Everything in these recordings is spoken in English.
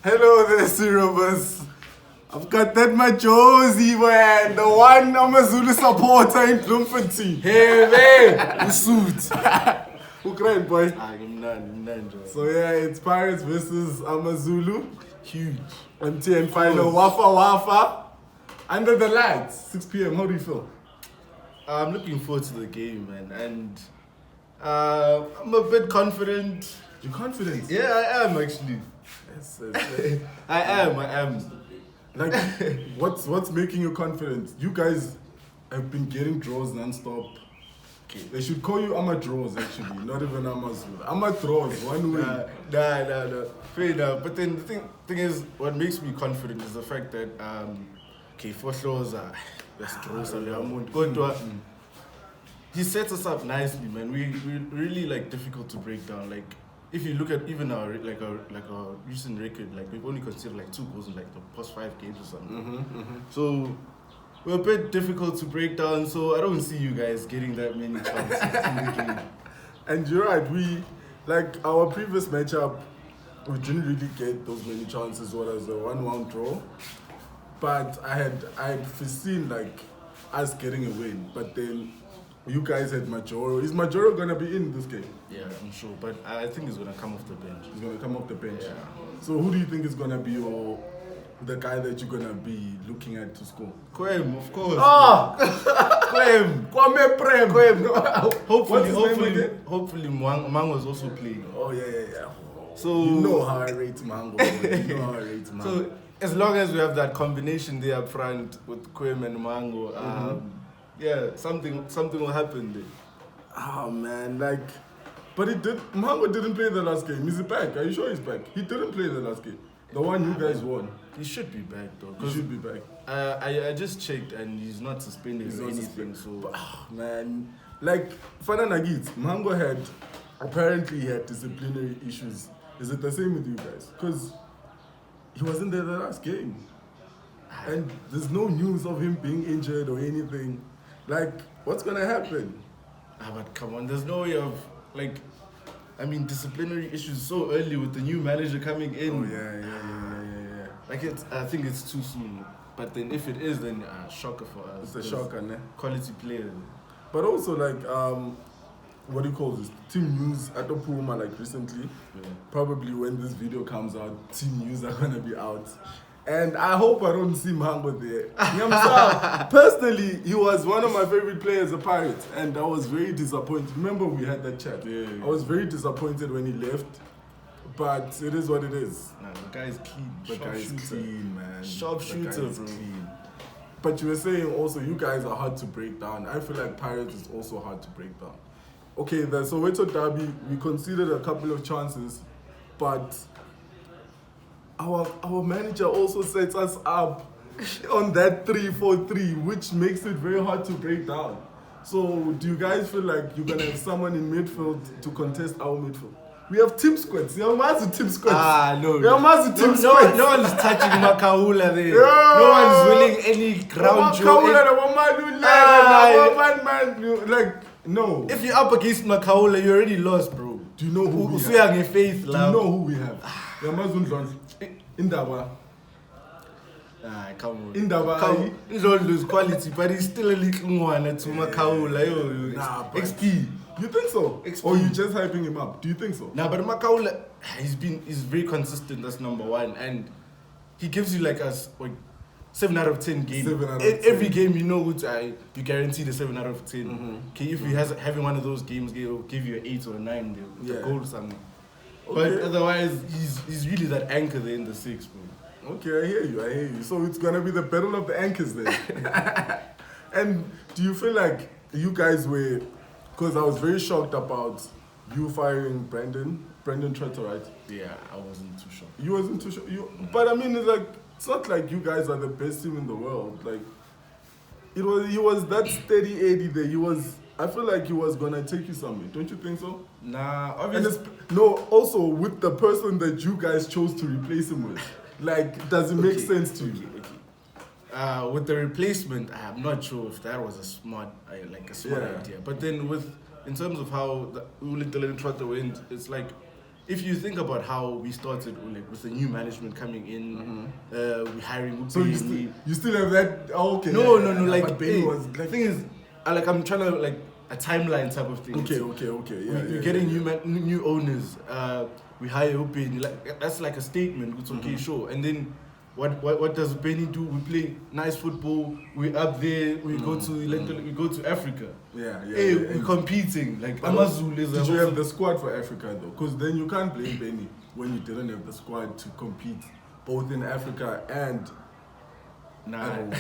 Hello there, Cerebus. I've got that Majozi, man. The one Amazulu supporter in Bloemfontein. Hey, man. The suit. Who cried, boy? I'm none. So, yeah, it's Pirates versus Amazulu. Huge. MTN final. Wafa. Under the lights. 6 p.m. How do you feel? I'm looking forward to the game, man. And I'm a bit confident. You're confident? Yeah, I am, actually. Yes. I am. Like, what's making you confident? You guys have been getting draws non-stop. Okay. They should call you Ama Draws, actually, not even Amazulu. Ama Draws, one way. Nah. Fair enough. But then the thing is, what makes me confident is the fact that, for shows, let's draw some. He sets us up nicely, man. We really like difficult to break down. Like, if you look at even our recent record, like we've only considered like 2 goals in like the past 5 games or something. So we're a bit difficult to break down. So I don't see you guys getting that many chances in the game. And you're right. We like our previous matchup. We didn't really get those many chances. What was a 1-1 draw? But I had foreseen like us getting a win. But then you guys had Majoro. Is Majoro gonna be in this game? Yeah, I'm sure. But I think he's gonna come off the bench. He's gonna come off the bench. Yeah. So who do you think is gonna be the guy that you're gonna be looking at to score? Quem, of course. Quem! Kwame Prem! Hopefully Mango's also playing. Oh yeah. So you know how I rate Mango. So as long as we have that combination there up front with Quem and Mango, yeah, something will happen there. Oh man, but Mango didn't play the last game. Is he back? Are you sure he's back? He didn't play the last game. The one you guys won. He should be back though. He should be back. I just checked and he's not suspended or anything. So but, man, like Fana Nagit, Mango apparently had disciplinary issues. Is it the same with you guys? Because he wasn't there the last game. And there's no news of him being injured or anything. Like, what's gonna happen? But come on, there's no way of disciplinary issues so early with the new manager coming in. Oh yeah. Like I think it's too soon. But then if it is, then shocker for us. It's a shocker, ne? Quality player. But also what do you call this? Team news at Opuma recently. Yeah. Probably when this video comes out, team news are gonna be out. And I hope I don't see Mango there. Personally, he was one of my favorite players of Pirates, and I was very disappointed. Remember we had that chat? Yeah. I was very disappointed when he left, but it is what it is. Nah, the guy is clean. The guy is clean, man. Sharpshooter, bro. Clean. But you were saying also you guys are hard to break down. I feel like Pirates is also hard to break down. Okay, the Soweto Derby, we conceded a couple of chances, but our manager also sets us up on that 3-4-3, which makes it very hard to break down. So do you guys feel like you're gonna have someone in midfield to contest our midfield? We have team squads. We have massive team squads. No. We have massive team squads. No one is touching Makaula there. Yeah. No one is winning any ground. No. If you're up against Makaula, you already lost, bro. Do you know who we have? Do you know who we have? Yamazulu Indaba. Come on. Indaba. He's all lose quality, but he's still a little one to Makaula. XP. You think so? XP. Or you just hyping him up? Do you think so? Nah, but Makaula, he's very consistent. That's number one, and he gives you 7 out of 10 games. Every game, you know, you guarantee the 7 out of 10. Okay, if he has having one of those games, he'll give you an 8 or a 9, the goal or something. Okay. But otherwise, he's really that anchor there in the 6, bro. Okay, I hear you. So it's gonna be the battle of the anchors then. And do you feel like you guys were? Because I was very shocked about you firing Brendan Tretter, right? Yeah, I wasn't too shocked. You wasn't too shocked. But I mean, it's not like you guys are the best team in the world. Like, he was that steady Eddie there. I feel like he was gonna take you somewhere. Don't you think so? Nah, obviously. Also with the person that you guys chose to replace him with. Does it make sense to you? Okay. With the replacement, I'm not sure if that was a smart idea. But then in terms of how the Uli Trotter went, it's if you think about how we started, like with the new management coming in, we hiring. So you still have that? Oh, okay. No, Like, like Bailey was the like. thing is, I'm trying to like a timeline type of thing. Okay. Yeah, We're getting new owners. We hire Upeni. Like that's like a statement. It's okay, sure. And then what does Upeni do? We play nice football. We're up there. We go to Africa. Yeah. We're competing. Like Amazulu is. Did you have the squad for Africa though? Because then you can't blame Benny when you didn't have the squad to compete both in Africa and. Nah.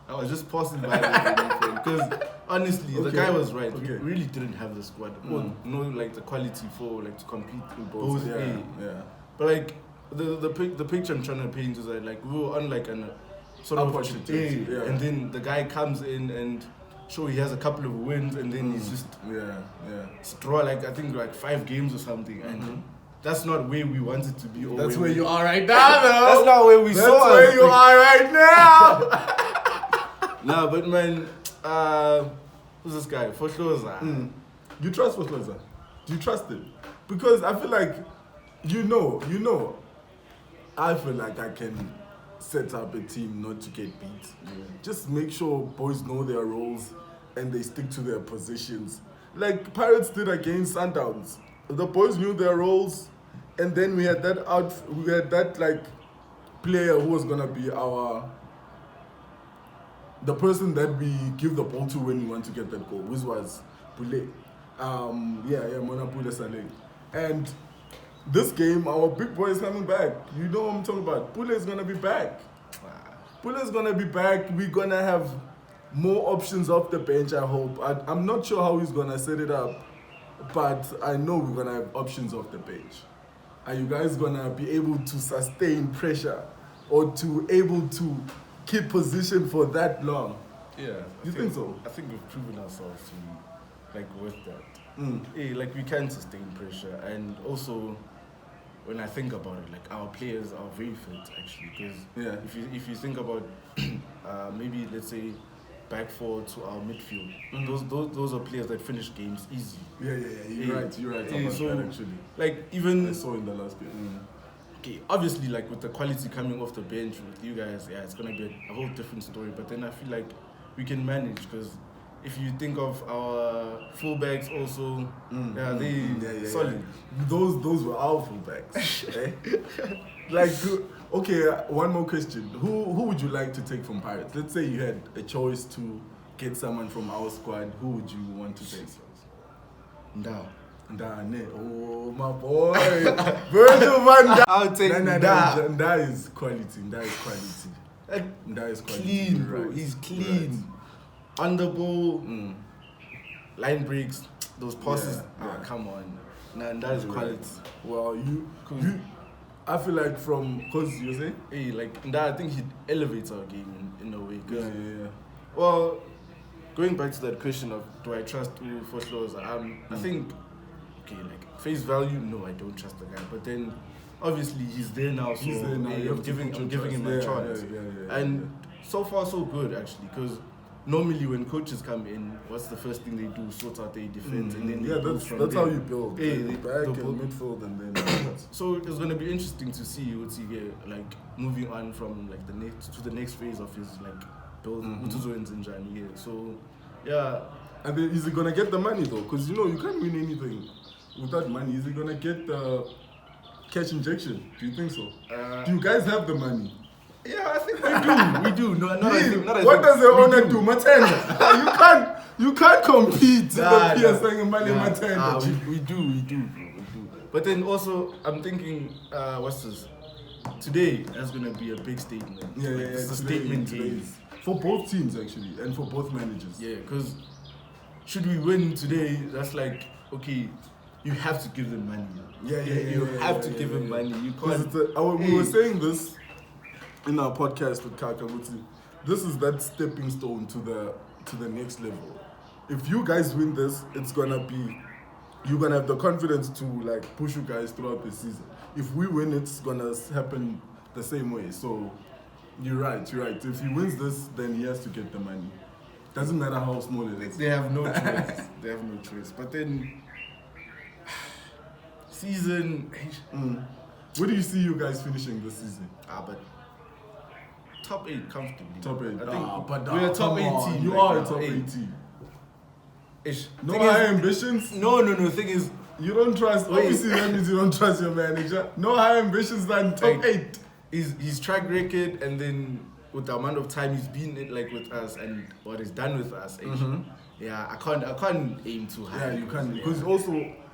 I was just passing by because honestly, the guy was right. We really didn't have the squad, or no, like the quality for like to compete in both. Yeah. But like the picture I'm trying to paint is that like we were on like an sort of and then the guy comes in and sure he has a couple of wins and then he's just draw like I think like 5 games or something and. That's not where we wanted to be. That's where you are right now, though. That's not where we saw. That's where you are right now. Nah, but man, who's this guy? Foshloza. You trust Foshloza? Do you trust him? Because I feel like, you know, I feel like I can set up a team not to get beat. Just make sure boys know their roles and they stick to their positions. Like Pirates did against Sundowns. The boys knew their roles, and then we had that like player who was gonna be the person that we give the ball to when we want to get that goal, which was Pule. Mona Pule Saleh. And this game, our big boy is coming back. You know what I'm talking about. Pule is gonna be back. Pule is gonna be back. We're gonna have more options off the bench, I hope. I'm not sure how he's gonna set it up. But I know we're going to have options off the bench. Are you guys going to be able to sustain pressure or to able to keep position for that long? Yeah. You think so? I think we've proven ourselves to like with that. Like we can sustain pressure and also when I think about it, like our players are very fit actually because if you think about maybe let's say back four to our midfield. Those are players that finish games easy. Yeah. You're right. So that actually, like even I saw in the last game. Okay, obviously, like with the quality coming off the bench with you guys, it's gonna be a whole different story. But then I feel like we can manage because if you think of our fullbacks also, they solid. Those were our fullbacks. Like. Okay, one more question. Who would you like to take from Pirates? Let's say you had a choice to get someone from our squad. Who would you want to take? Nda. Oh, my boy. Virgil van Dijk. I'll take Nda. Nda is quality. Nda is quality. Clean, bro. He's clean. Right. On the ball, line breaks, those passes. Come on. Nda is quality. Right. Well, I feel like because you say? I think he elevates our game in a way. Yeah. Well, going back to that question of do I trust Foshloza? I think, face value, no, I don't trust the guy. But then, obviously, he's there now, so I'm giving him a chance. And so far, so good, actually, because normally when coaches come in, what's the first thing they do? Sort out their defense, and then that's how you build. Back and midfield, and then. So it's gonna be interesting to see what he get moving on from the next phase of his build. So yeah. And then is he gonna get the money though? Because you can't win anything without money. Is he gonna get the cash injection? Do you think so? Do you guys have the money? Yeah, I think we do. No, what does the owner do? Matenda. You can't compete. We do. But then also, I'm thinking, what's this? Today, that's gonna be a big statement. It's a statement game for both teams actually, and for both managers. Yeah, because should we win today, that's okay. You have to give them money. You have to give them money. You can't. We were saying this in our podcast with Kakabuti. This is that stepping stone to the next level. If you guys win this, it's gonna be you're gonna have the confidence to push you guys throughout the season. If we win, it's gonna happen the same way. So you're right. If he wins this, then he has to get the money. Doesn't matter how small it is. They have no choice. But then season. Where do you see you guys finishing this season? But top 8 comfortably. Top 8. I think but we're a top 8 on. team. You like, are a now, top 8 8. team. Ish. No Thing high is- ambitions? No. The thing is, You don't trust, Wait. obviously that means you don't trust your manager. No high ambitions than top Like- 8. his track record, and then with the amount of time he's been in, like with us and what he's done with us. Yeah, I can't aim too high. Yeah, you can. Yeah. Because also,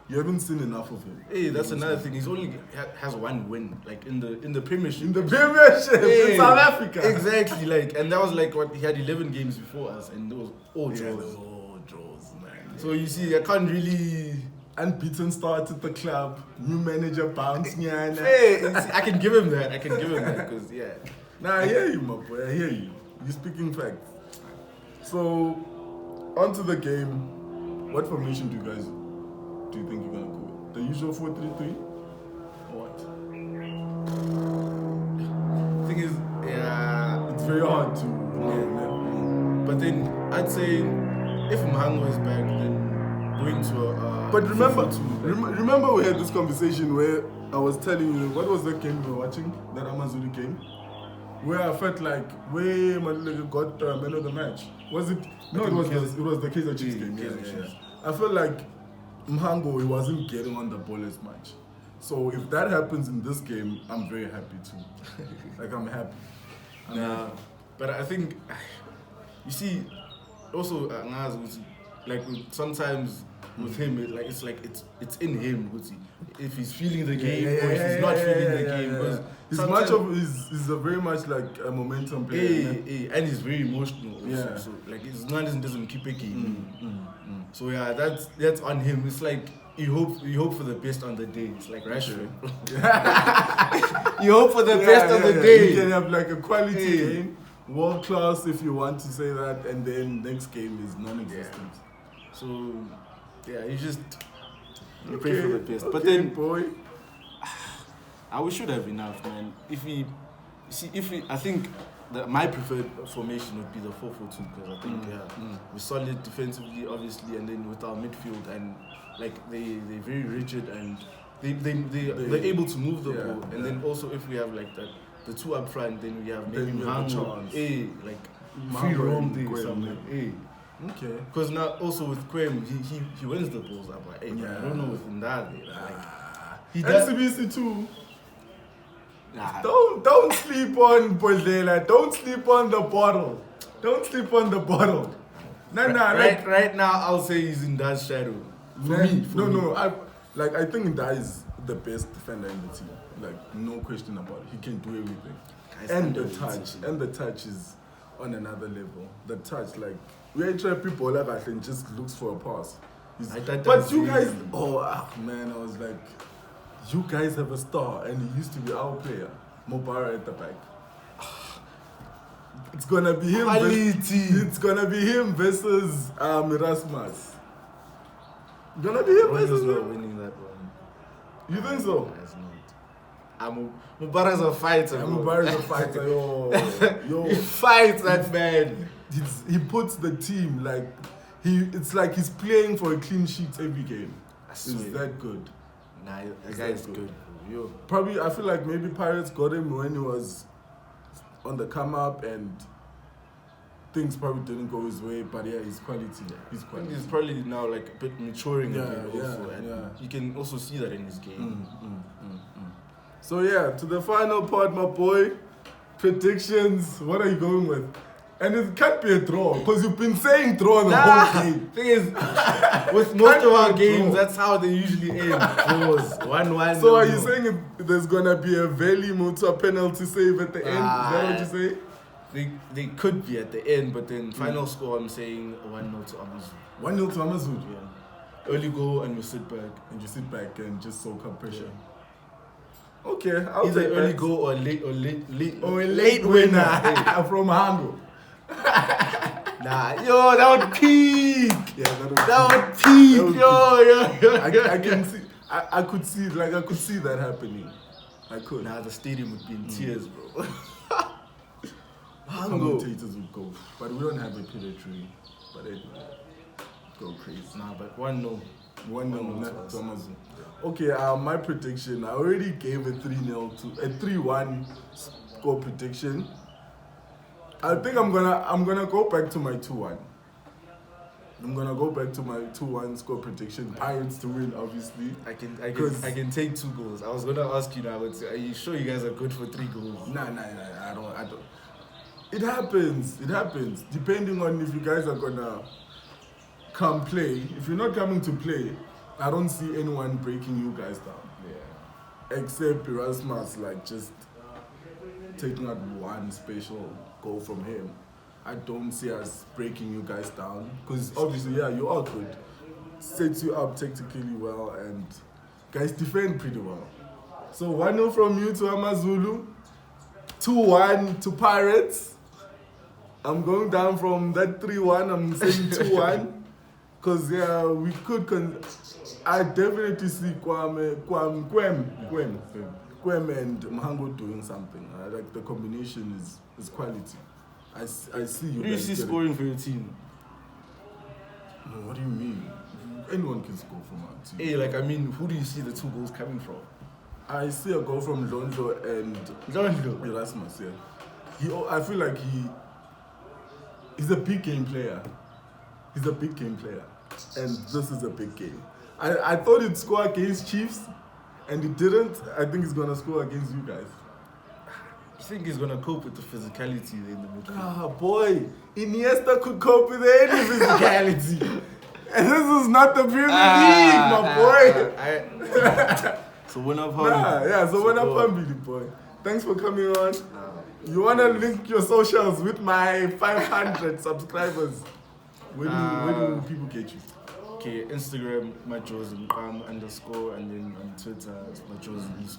you haven't seen enough of him. Hey, that's another thing. He's only has one win, like in the Premiership. In the Premiership Hey, in South Africa. Exactly, like, and that was like what he had 11 games before us, and those all Yeah, draws. those all draws, man. So you see, I can't really. Unbeaten start at the club, new manager bounce, nyana. Hey, I can give him that. Because yeah. Nah, I hear you, my boy. I hear you. You're speaking facts. So, onto the game. What formation do you think you're gonna go with? The usual 4-3-3, or what? Thing is, yeah. It's very hard to. But then I'd say if Mhango is back, then going to a. But remember, 4-4-2, remember we had this conversation where I was telling you what was the game we were watching, that Amazulu game, where I felt like where Maluleke got man of the match. Was it? No, it was the Kaizer Chiefs game. Yeah. I felt like Mhango, he wasn't getting on the ball as much. So if that happens in this game, I'm very happy too. Like I'm happy. But I think you see, also like sometimes. With him, it's in him. If he's feeling the game or if he's not feeling the game, because he's a very much like a momentum player. And he's very emotional. Also, Yeah. so like his doesn't keep a game. So yeah, that's on him. It's like you hope for the best on the day. It's like Rashford. You hope for the best on the day. You can have like a quality game, world class if you want to say that, and then next game is non-existent. Yeah. So. Yeah, you pray for the best. But Okay, then, boy, we should have enough, man. I think that my preferred formation would be the 4-4-2 because I think we're solid defensively, obviously, and then with our midfield and like they're very rigid and they're able to move the ball. And then also if we have like the two up front, then we have maybe Mhango, free roam there somewhere. Okay. Because now also with Quem, he wins the balls up. Like, I don't know with Ndade. He does. NCBC too. Nah. Don't sleep on Bodlela. Don't sleep on the bottle. Don't sleep on the bottle. Right now, I'll say he's in that shadow. For me. I think that is the best defender in the team. Like no question about it. He can do everything. And the touch is on another level. The touch, like. We try people like that and just looks for a pass. But you guys, man, I was like, you guys have a star, and he used to be our player, Mobara at the back. It's gonna be him. It's gonna be him versus Erasmus. Gonna be him versus not him. winning that one. You think so? It's not. Mubara's a fighter. Mubara's a fighter. Yo, he fights that man. He puts the team like it's like he's playing for a clean sheet every game. He's that good. Nah, the guy is good. Yo. Probably, I feel like maybe Pirates got him when he was on the come up and things probably didn't go his way. But yeah, he's quality. He's quality. He's probably now like a bit maturing a bit also, and you can also see that in his game. So yeah, to the final part, my boy. Predictions. What are you going with? And it can't be a draw, because you've been saying draw the whole game. Thing is, with most of our games, that's how they usually end. Draws, 1-1. So are you saying there's going to be a Veli Mutua penalty save at the end? Is that what you say? They could be at the end, but then final score, I'm saying 1-0 to Amazulu. 1-0 to Amazulu? Yeah. Early goal and we sit back. And you sit back and just soak up pressure. Yeah. Okay, either early goal or late winner from Hango. Nah, yo, that would peak. Yeah, that would peak. Yo. I can see. I could see. Like I could see that happening. I could. Nah, the stadium would be in tears, bro. Commentators would go, but we don't have a predatory. But it would go crazy. Nah, but 1-0. 1-0 to Amazulu. Okay, my prediction. I already gave a 3-1 score prediction. I think I'm gonna go back to my 2-1. I'm gonna go back to my 2-1 score prediction. Pirates to win, obviously. I can take 2 goals. I was gonna ask you now, but are you sure you guys are good for 3 goals? Nah, I don't. It happens. Depending on if you guys are gonna come play. If you're not coming to play, I don't see anyone breaking you guys down. Yeah. Except Erasmus, like just taking out one special goal from him. I don't see us breaking you guys down. Because obviously, yeah, you are good. Sets you up tactically well and guys defend pretty well. So 1-0 from you to Amazulu. 2-1 to Pirates. I'm going down from that 3-1, I'm saying 2-1. Because, yeah, we could... I definitely see Kwem and Mhango doing something. Like, the combination is quality. I see you. Who do you see scoring for your team? No, what do you mean? Anyone can score from our team. Hey, like, I mean, who do you see the 2 goals coming from? I see a goal from Lonzo and Erasmus, yeah. I feel like he's a big game player. He's a big game player. And this is a big game. I thought he'd score against Chiefs, and he didn't. I think he's going to score against you guys. I think he's going to cope with the physicality in the midfield. Ah, boy. Iniesta could cope with any physicality. And this is not the Premier League, my boy. So when up, Pambili, boy. Thanks for coming on. You want to link your socials with my 500 subscribers? Where do people get you? Okay, Instagram, Majozi _, and then on Twitter, it's Majozi _.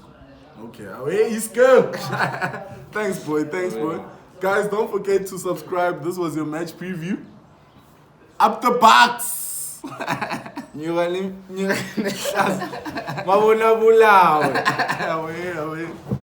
Okay, away Isco. Thanks, boy. Guys, don't forget to subscribe. This was your match preview. Up the box. Away.